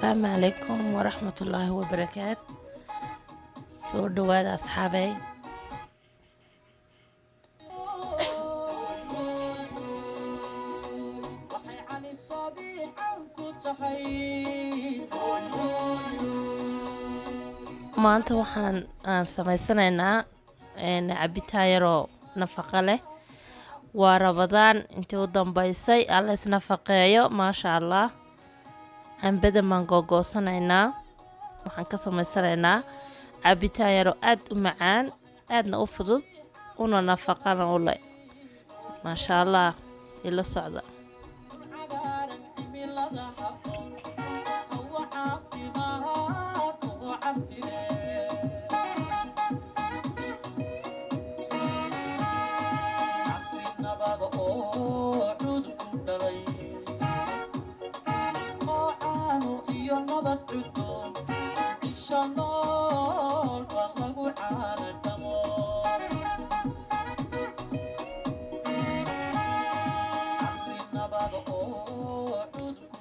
السلام عليكم ورحمة الله وبركاته. سو دواد أصحابي. maanta waxaan samaysanaynaa cabitaan yaroo nafaqo leh. waa Rabadaan intii u dambaysay, alla isnafaqeeyo maasha Allah. Canbada maan googoosanaynaa, waxaan ka samaysanaynaa cabitaan yaroo aad u macaan, aadna u fudud, una nafaqana u leh maasha Allah. ila socda.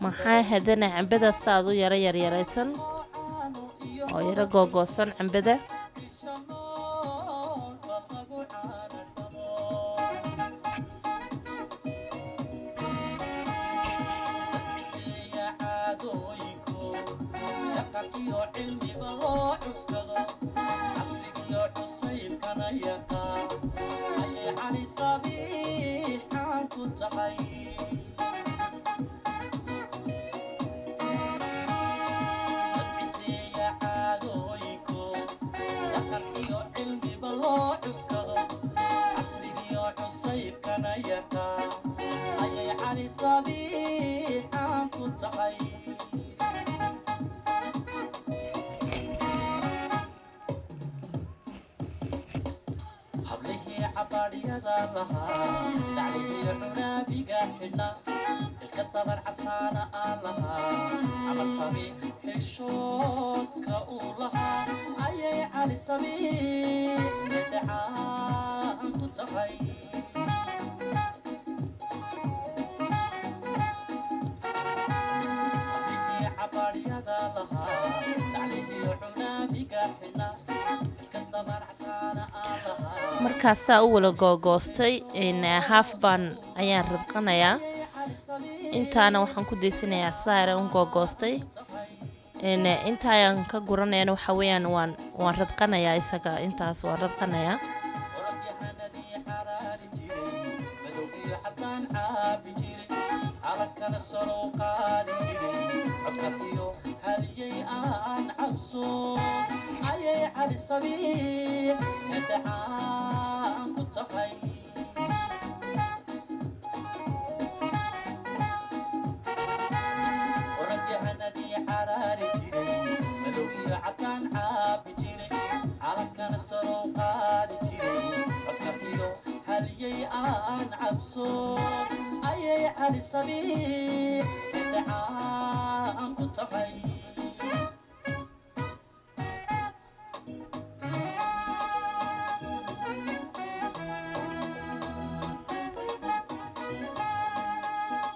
maxay hadana canbada saad u yaryaraysan oo yara googoosan canbada. markaasaa u wala googoostay haaf baan ayaan ridqanayaa. intaana waxaan ku daysanayaa saare un googoostay. inta ayaan ka guranayana waxa weeyaan waan ridqanayaa isaga. intaas waan ridqanayaa.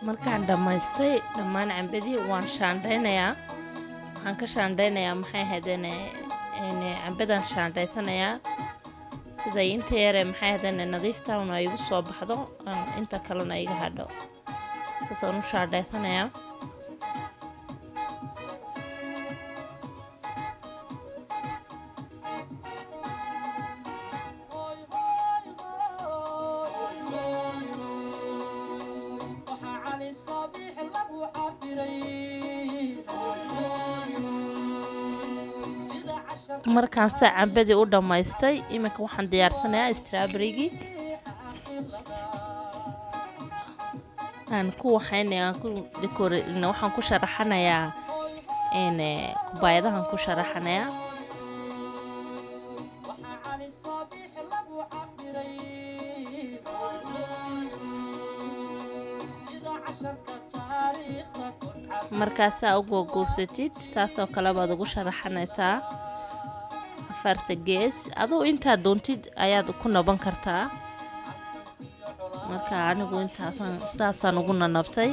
markaan dhamaystay dhammaan canbadii waan shaandhaynayaa. waxaan ka shaandhaynayaa maxay hadana canbadan shaandhaysanayaa siday inta yare maxay hadana nadiifta una igu soo baxdo, inta kalena iga hadho. saasaan u shaandhaysanayaa. markaan saa canbadii u dhammaystay, iminka waxaan diyaarsanayaa strawberry-gii. aan ku waxaan ku sharaxanayaa kubaayadahan ku sharaxanayaa. markaasaa u googoosatid saasoo kale baad ugu sharaxanaysaa afarta gees. adoo intaa doontid ayaad ku naban kartaa. marka anigu intaasaan saasaan ugu nanabtay.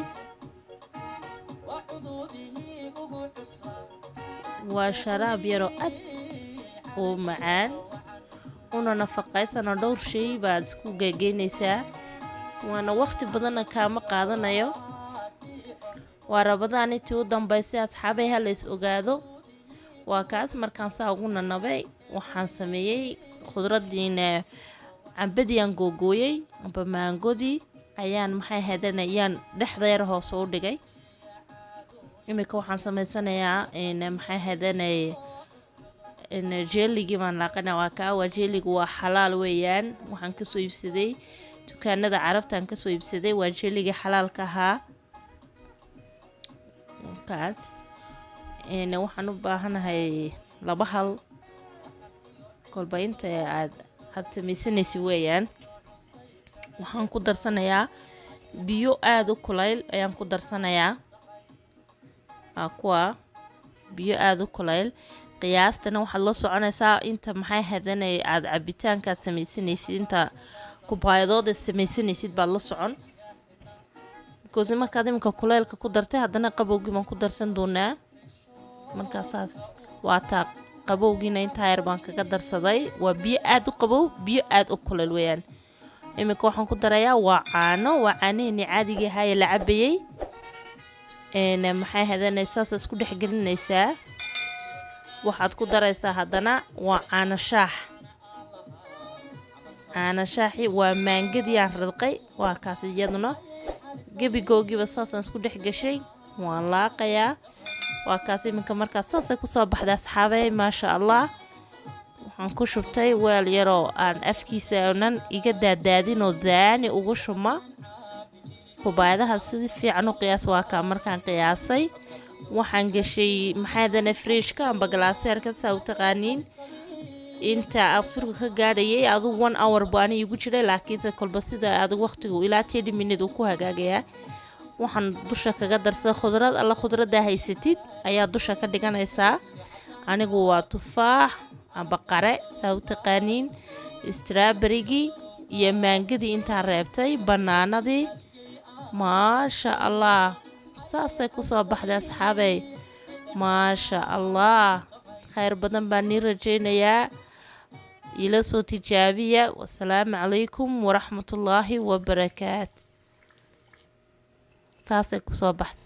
waa sharaab yaro ad oo macaan una nafaqaysan oo dhowr shay baad isku geegeynaysaa waana waqti badan kaama qaadanayo waa rabadaan intii u dambaysay asxaabay hal is ogaado waa kaas markaan saa ugu nanabay waxaan sameeyay khudradiina cambadiyaan googooyay amba maangodii ayaan maxay hadanayaan dhexda yar hoos u dhigay imika waxaan samaysanayaa maxay hadanay jelligii baan laaqana waa kaa waa jelligu waa xalaal weeyaan waxaan ka soo iibsaday dukaanada carabtaan ka soo iibsaday waa jelligii xalaalka ahaa kaas waxaan u baahanahay 2 hal kolba inta aad samaysanaysi weeyaan waxaan ku darsanayaa biyo aad u kuleyl ayaan ku darsanayaa kuwa biyo aad u kuleyl qiyaastana waxaad la soconaysaa inta maxay hadanay aad cabitaanka samaysanaysid inta kubaayadooda samaysanaysid baad la socon go'si markaad imika kuleylka ku dartay haddana qabowgii baan ku darsan doonaa markaasaas waa taa qabowgiina inta yar baan kaga darsaday waa biyo aad u qabow biyo aad u kuleyl weeyaan imika waxaan ku darayaa waa caanaheeni caadiga ahaa ee la cabayay maxay hadanay saas isku dhex gelinaysaa waxaad ku daraysaa haddana waa caano shaaxi waa maangadii aan radqay waa kaas iyaduna gebigoogiiba saasaan isku dhex gashay waan laaqayaa waa kaas iminka markaas saasay kusoo baxday asxaabay maasha allah waxaan ku shubtay weel yaroo aan afkiisa oonan iga daadaadinoo zaani ugu shuma kubaayadaha si fiican u qiyaas waa kaa markaan qiyaasay waxaan gashay maxaadana friishka amba galaaseerka saa u taqaaniin inta afturka ka gaadhayay aduu 1 hour baan igu jiray laakiinse kolba sida aad waqtigu ilaa 10 minute ku hagaagayaa waxaan dusha kaga darsaday khudrad alla khudradda haysatid ayaa dusha ka dhiganaysaa anigu waa tufaax amba qare saa u taqaaniin strawberry iyo maangadii intaan reebtay banaanadii maasha allah saasay ku soo baxday asxaabay maasha allah khayr badan baan nii rajaynayaa ila soo tijaabiya wassalaamu calaykum waraxmatullaahi wabarakaatu saasay ku soo baxday